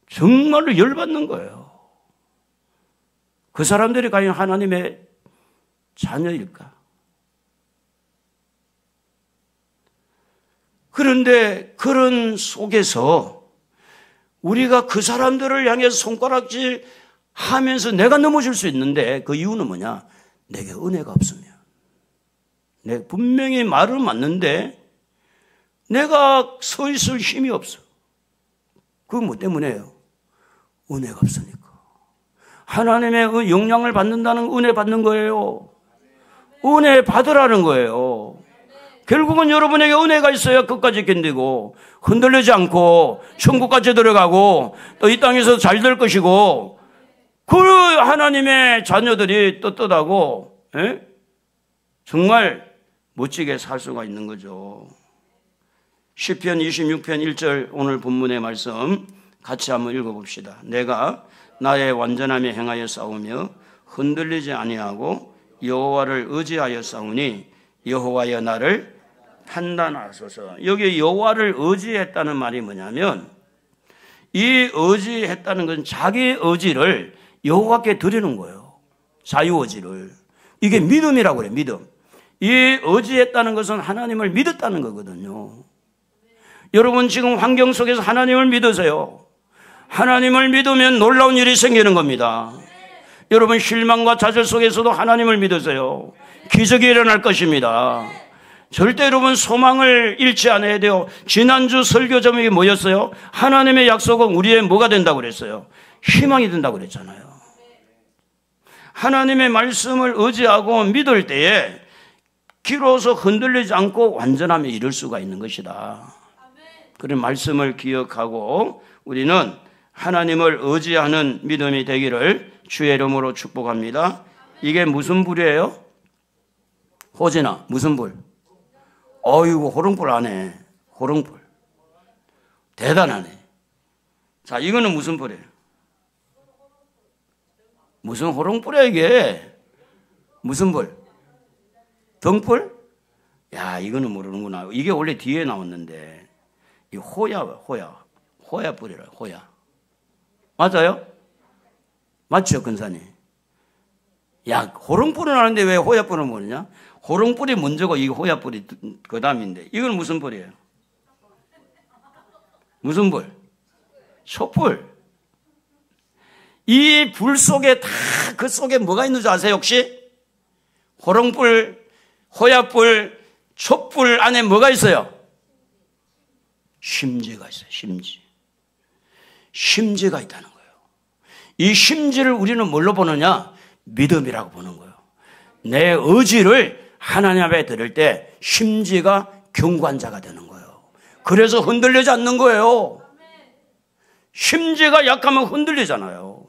정말로 열받는 거예요. 그 사람들이 과연 하나님의 자녀일까? 그런데 그런 속에서 우리가 그 사람들을 향해서 손가락질 하면서 내가 넘어질 수 있는데, 그 이유는 뭐냐? 내게 은혜가 없으면. 내가 분명히 말은 맞는데 내가 서 있을 힘이 없어. 그건 뭐 때문에요? 은혜가 없으니까. 하나님의 영향을 받는다는 은혜 받는 거예요. 은혜 받으라는 거예요. 결국은 여러분에게 은혜가 있어야 끝까지 견디고 흔들리지 않고 천국까지 들어가고 또 이 땅에서 잘 될 것이고, 그 하나님의 자녀들이 떳떳하고 정말 멋지게 살 수가 있는 거죠. 시편 26편 1절 오늘 본문의 말씀 같이 한번 읽어봅시다. 내가 나의 완전함에 행하여 싸우며 흔들리지 아니하고 여호와를 의지하여 싸우니 여호와여 나를 판단하소서. 여기 여호와를 의지했다는 말이 뭐냐면, 이 의지했다는 것은 자기 의지를 여호와께 드리는 거예요. 자유의지를. 이게 믿음이라고 그래요. 믿음. 이 의지했다는 것은 하나님을 믿었다는 거거든요. 여러분 지금 환경 속에서 하나님을 믿으세요. 하나님을 믿으면 놀라운 일이 생기는 겁니다. 여러분 실망과 좌절 속에서도 하나님을 믿으세요. 기적이 일어날 것입니다. 절대 여러분 소망을 잃지 않아야 돼요. 지난주 설교 제목이 뭐였어요? 하나님의 약속은 우리의 뭐가 된다고 그랬어요? 희망이 된다고 그랬잖아요. 하나님의 말씀을 의지하고 믿을 때에 비로소 흔들리지 않고 완전함에 이를 수가 있는 것이다. 그런 말씀을 기억하고 우리는 하나님을 의지하는 믿음이 되기를 주의 이름으로 축복합니다. 이게 무슨 불이에요? 호진아, 무슨 불? 어이구, 호롱불 하네. 호롱불. 대단하네. 자, 이거는 무슨 불이에요? 무슨 호롱불이야 이게? 무슨 불? 등불? 야, 이거는 모르는구나. 이게 원래 뒤에 나왔는데 이 호야불이라. 호야. 맞아요? 맞죠, 근사님? 야, 호롱불은 아는데 왜 호야불은 모르냐? 호롱불이 먼저고 이 호야불이 그 다음인데, 이건 무슨 불이에요? 무슨 불? 촛불. 이 불 속에 다 그 속에 뭐가 있는 줄 아세요 혹시? 호롱불, 호야불, 촛불 안에 뭐가 있어요? 심지가 있어요. 심지가 있다는 거예요. 이 심지를 우리는 뭘로 보느냐? 믿음이라고 보는 거예요. 내 의지를 하나님 앞에 드릴 때 심지가 경관자가 되는 거예요. 그래서 흔들리지 않는 거예요. 심지가 약하면 흔들리잖아요.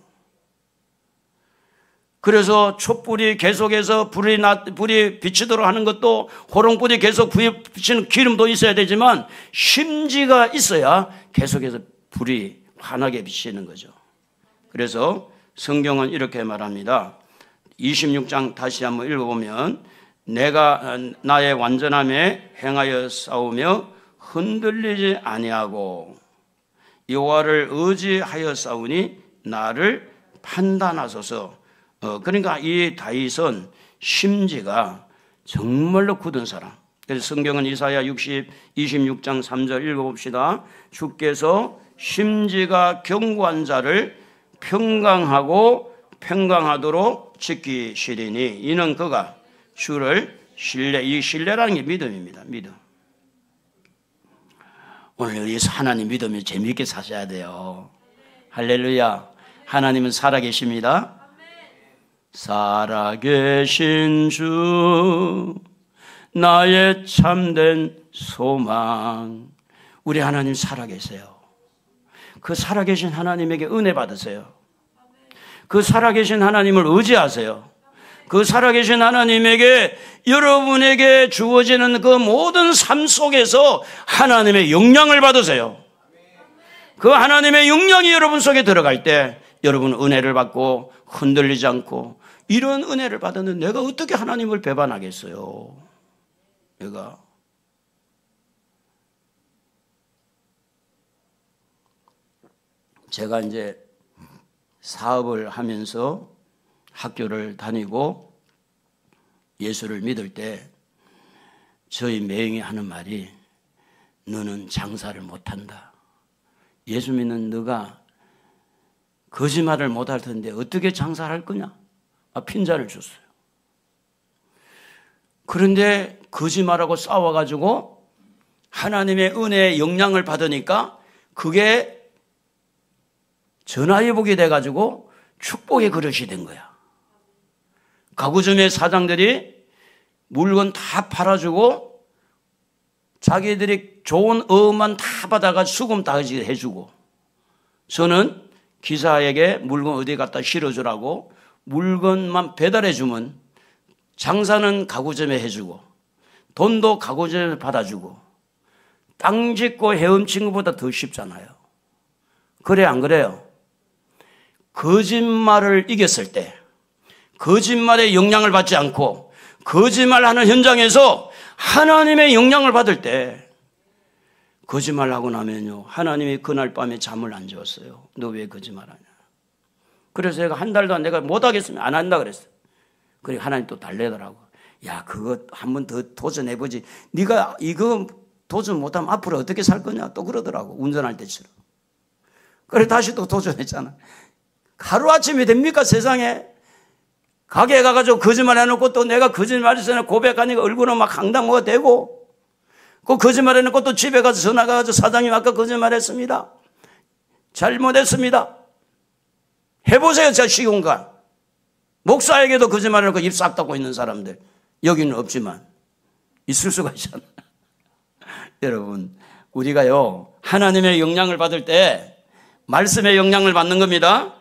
그래서 촛불이 계속해서 불이 비치도록 하는 것도, 호롱불이 계속 비치는 기름도 있어야 되지만 심지가 있어야 계속해서 불이 환하게 비치는 거죠. 그래서 성경은 이렇게 말합니다. 26장 다시 한번 읽어보면, 내가 나의 완전함에 행하여 싸우며 흔들리지 아니하고 여호와를 의지하여 싸우니 나를 판단하소서. 그러니까 이 다윗은 심지가 정말로 굳은 사람. 그래서 성경은 이사야 26장 3절 읽어봅시다. 주께서 심지가 견고한 자를 평강하도록 지키시리니 이는 그가 주를 신뢰. 이 신뢰라는 게 믿음입니다. 믿음. 오늘 여기서 하나님 믿으면 재미있게 사셔야 돼요. 할렐루야. 하나님은 살아계십니다. 살아계신 주 나의 참된 소망. 우리 하나님 살아계세요. 그 살아계신 하나님에게 은혜 받으세요. 그 살아계신 하나님을 의지하세요. 그 살아계신 하나님에게 여러분에게 주어지는 그 모든 삶 속에서 하나님의 영향을 받으세요. 그 하나님의 영향이 여러분 속에 들어갈 때 여러분은 은혜를 받고 흔들리지 않고, 이런 은혜를 받았는데 내가 어떻게 하나님을 배반하겠어요? 제가 이제 사업을 하면서 학교를 다니고 예수를 믿을 때 저희 매형이 하는 말이, 너는 장사를 못한다. 예수 믿는 너가 거짓말을 못할 텐데 어떻게 장사를 할 거냐? 핀잔을 줬어요. 그런데 거짓말하고 싸워가지고 하나님의 은혜의 영향을 받으니까 그게 전화위복이 돼가지고 축복의 그릇이 된 거야. 가구점의 사장들이 물건 다 팔아주고 자기들이 좋은 어음만 다 받아가 수금 다 해주고, 저는 기사에게 물건 어디 갖다 실어주라고 물건만 배달해주면 장사는 가구점에 해주고 돈도 가구점에 받아주고, 땅 짓고 헤엄친 것보다 더 쉽잖아요. 그래 안 그래요? 거짓말을 이겼을 때, 거짓말의 영향을 받지 않고 거짓말하는 현장에서 하나님의 영향을 받을 때, 거짓말하고 나면요 하나님이 그날 밤에 잠을 안 재웠어요. 너 왜 거짓말하냐? 그래서 제가 한 달도 내가 못하겠으면 안 한다 그랬어요. 그리고 하나님 또 달래더라고. 야, 그거 한 번 더 도전해보지. 네가 이거 도전 못하면 앞으로 어떻게 살 거냐 또 그러더라고. 운전할 때처럼. 그래 다시 또 도전했잖아. 하루아침이 됩니까 세상에? 가게에 가가지고 거짓말 해놓고 또 내가 거짓말해서 고백하니까 얼굴은 막 황당무가 되고, 그 거짓말 해놓고 또 집에 가서 전화가 가서 사장님 아까 거짓말했습니다. 잘못했습니다. 해보세요. 저 시공간. 목사에게도 거짓말 해놓고 입 싹 닫고 있는 사람들 여기는 없지만 있을 수가 있잖아요. 여러분, 우리가요 하나님의 영향을 받을 때 말씀의 영향을 받는 겁니다.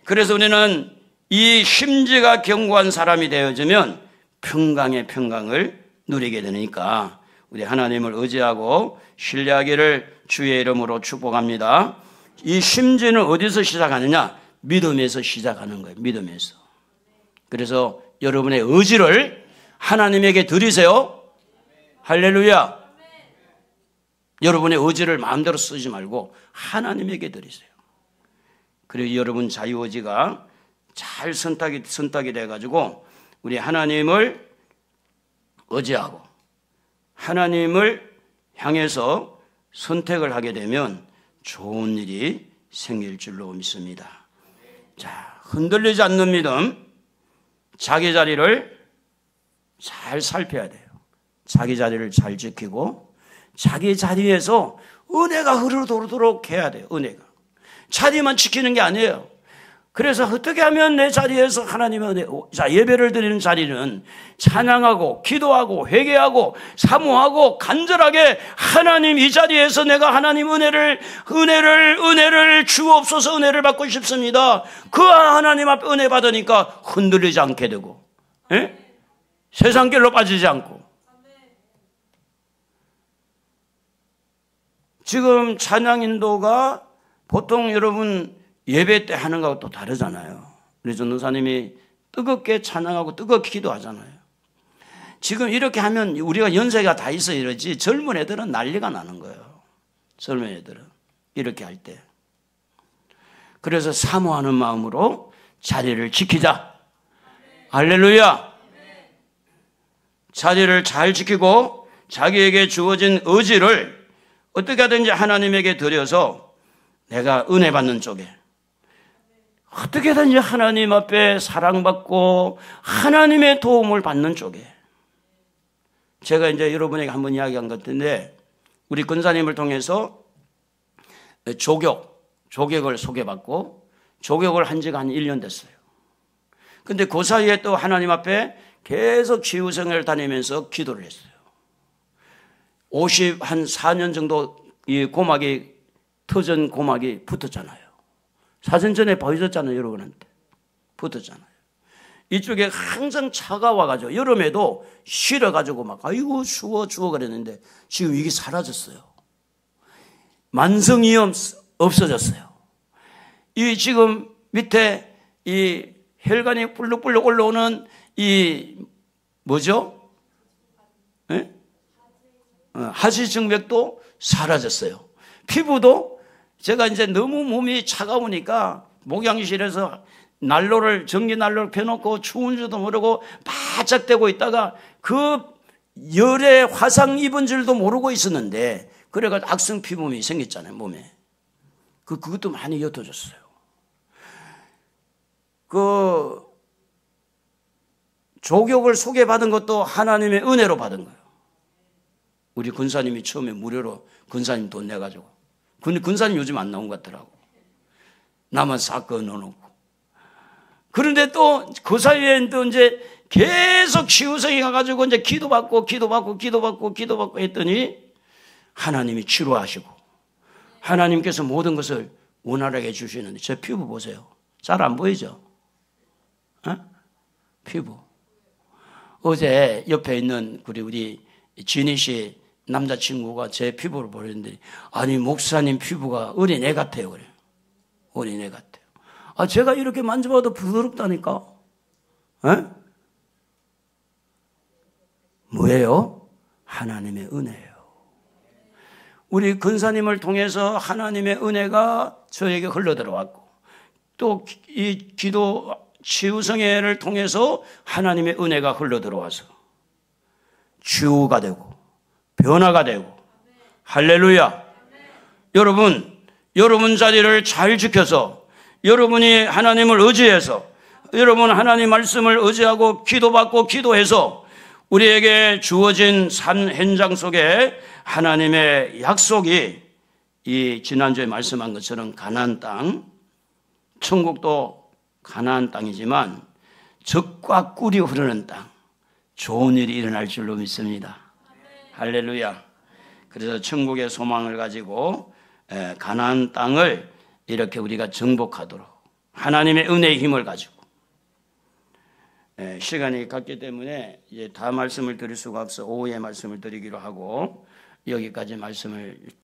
그래서 우리는 이 심지가 견고한 사람이 되어지면 평강의 평강을 누리게 되니까 우리 하나님을 의지하고 신뢰하기를 주의 이름으로 축복합니다. 이 심지는 어디서 시작하느냐? 믿음에서 시작하는 거예요. 믿음에서. 그래서 여러분의 의지를 하나님에게 드리세요. 할렐루야. 여러분의 의지를 마음대로 쓰지 말고 하나님에게 드리세요. 그리고 여러분 자유의지가 잘 선택이 돼가지고 우리 하나님을 의지하고 하나님을 향해서 선택을 하게 되면 좋은 일이 생길 줄로 믿습니다. 자, 흔들리지 않는 믿음, 자기 자리를 잘 살펴야 돼요. 자기 자리를 잘 지키고 자기 자리에서 은혜가 흐르도록 해야 돼요. 은혜가. 자리만 지키는 게 아니에요. 그래서 어떻게 하면 내 자리에서 하나님의 은혜, 자, 예배를 드리는 자리는 찬양하고 기도하고 회개하고 사모하고 간절하게 하나님 이 자리에서 내가 하나님 은혜를 주옵소서, 은혜를 받고 싶습니다. 그 하나님 앞에 은혜 받으니까 흔들리지 않게 되고, 예? 세상 길로 빠지지 않고. 지금 찬양 인도가 보통 여러분 예배 때 하는 거하고 또 다르잖아요. 우리 전도사님이 뜨겁게 찬양하고 뜨겁게 기도하잖아요. 지금 이렇게 하면 우리가 연세가 다 있어 이러지 젊은 애들은 난리가 나는 거예요. 젊은 애들은 이렇게 할 때. 그래서 사모하는 마음으로 자리를 지키자. 할렐루야. 자리를 잘 지키고 자기에게 주어진 의지를 어떻게 하든지 하나님에게 드려서 내가 은혜 받는 쪽에 어떻게든지 하나님 앞에 사랑받고 하나님의 도움을 받는 쪽에 제가 이제 여러분에게 한번 이야기한 것 같은데 우리 권사님을 통해서 조격을 소개받고 조격을 한 지가 한 1년 됐어요. 근데 그 사이에 또 하나님 앞에 계속 치유생활을 다니면서 기도를 했어요. 54년 정도 이 고막이 터진 고막이 붙었잖아요. 사진 전에 보여줬잖아요. 여러분한테 붙었잖아요. 이쪽에 항상 차가워가지고 여름에도 쉬려가지고 막 아이고 추워 그랬는데 지금 이게 사라졌어요. 만성이염 없어졌어요. 이 지금 밑에 이 혈관이 불룩불룩 올라오는 이 뭐죠? 네? 하지증맥도 사라졌어요. 피부도 제가 이제 너무 몸이 차가우니까 목양실에서 전기 난로를 펴놓고 추운 줄도 모르고 바짝대고 있다가 그 열에 화상 입은 줄도 모르고 있었는데 그래가지고 악성 피부염이 생겼잖아요, 몸에. 그것도 많이 옅어졌어요. 조격을 소개받은 것도 하나님의 은혜로 받은 거예요. 우리 군사님이 처음에 무료로 군사님 돈 내가지고. 근데 군사님 요즘 안 나온 것 같더라고. 나만 싹 넣어놓고. 그런데 또 그 사이에 또 이제 계속 치유성이 가가지고 이제 기도받고 했더니 하나님이 치료하시고 하나님께서 모든 것을 원활하게 해주시는데 제 피부 보세요. 잘 안 보이죠? 피부. 어제 옆에 있는 우리 진희 씨 남자친구가 제 피부를 보는데 아니 목사님 피부가 어린애 같아요. 그래요. 어린애 같아요. 제가 이렇게 만져봐도 부드럽다니까. 뭐예요? 하나님의 은혜예요. 우리 근사님을 통해서 하나님의 은혜가 저에게 흘러들어왔고 또 이 기도 치유성회를 통해서 하나님의 은혜가 흘러들어와서 치유가 되고 변화가 되고 할렐루야. 여러분 자리를 잘 지켜서 여러분이 하나님을 의지해서 여러분 하나님 말씀을 의지하고 기도받고 기도해서 우리에게 주어진 삶 현장 속에 하나님의 약속이 이 지난주에 말씀한 것처럼 가나안 땅, 천국도 가나안 땅이지만 젖과 꿀이 흐르는 땅, 좋은 일이 일어날 줄로 믿습니다. 할렐루야. 그래서 천국의 소망을 가지고 가나안 땅을 이렇게 우리가 정복하도록 하나님의 은혜의 힘을 가지고 시간이 갔기 때문에 이제 다 말씀을 드릴 수가 없어 오후에 말씀을 드리기로 하고 여기까지 말씀을